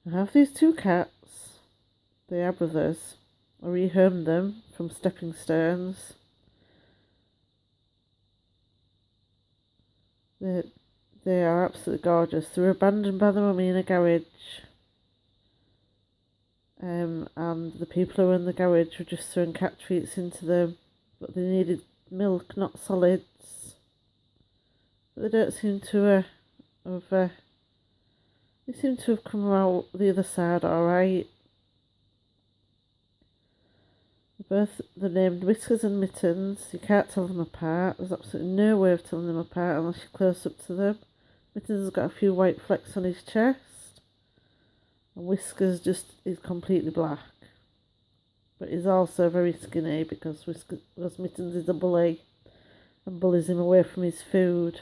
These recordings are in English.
I have these two cats. They are brothers. I rehomed them from Stepping Stones. They are absolutely gorgeous. They were abandoned by the mummy in a garage. And the people who were in the garage were just throwing cat treats into them. But they needed milk, not solids. But they don't seem to have... they seem to have come out the other side alright. They're named Whiskers and Mittens. You can't tell them apart. There's absolutely no way of telling them apart unless you're close up to them. Mittens has got a few white flecks on his chest. And Whiskers is completely black. But he's also very skinny because Mittens is a bully and bullies him away from his food.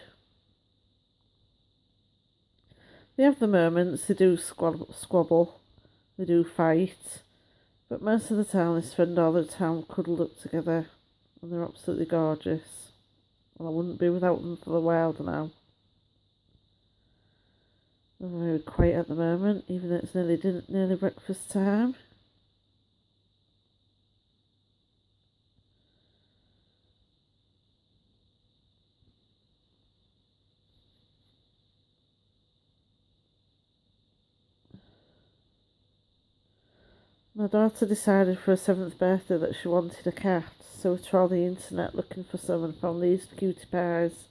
They have the moments, they do squabble, they do fight. But most of the time they spend all the time cuddled up together and they're absolutely gorgeous. Well, I wouldn't be without them for the world now. They're very quiet at the moment, even though it's nearly breakfast time. My daughter decided for her 7th birthday that she wanted a cat, so we trawled the internet looking for some and found these cutie pies.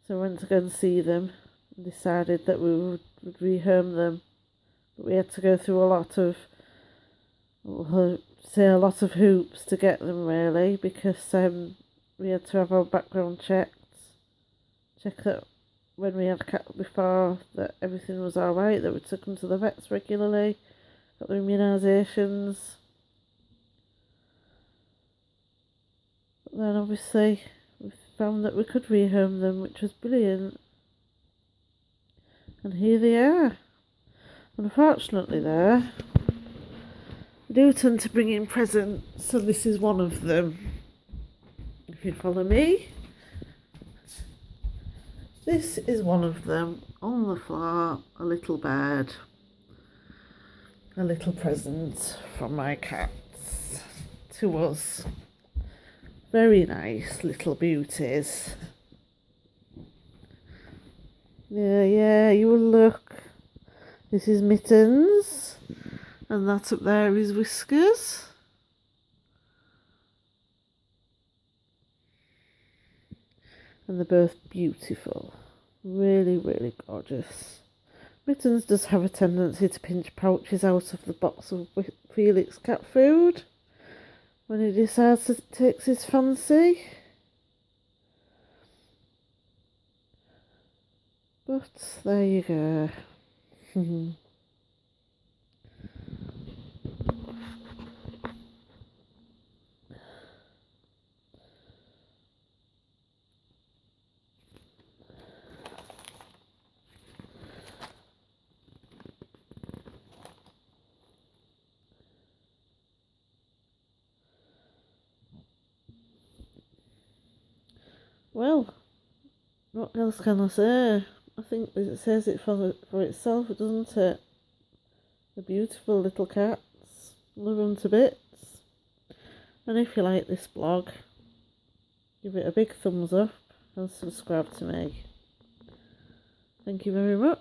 So we went to go and see them and decided that we would rehome them. But we had to go through a lot of hoops to get them really, because we had to have our background checked. Check that when we had a cat before that everything was alright, that we took them to the vets regularly, got their immunisations. But then obviously we found that we could rehome them, which was brilliant. And here they are. Unfortunately though, they do tend to bring in presents, so this is one of them. If you follow me. This is one of them, on the floor, a little bird. A little present from my cats to us. Very nice little beauties. Yeah, you will look. This is Mittens, and that up there is Whiskers. And they're both beautiful. Really, really gorgeous. Mittens does have a tendency to pinch pouches out of the box of Felix cat food when he decides to take his fancy. But there you go. Well, what else can I say? I think it says it for itself, doesn't it? The beautiful little cats. Love them to bits. And if you like this blog, give it a big thumbs up and subscribe to me. Thank you very much.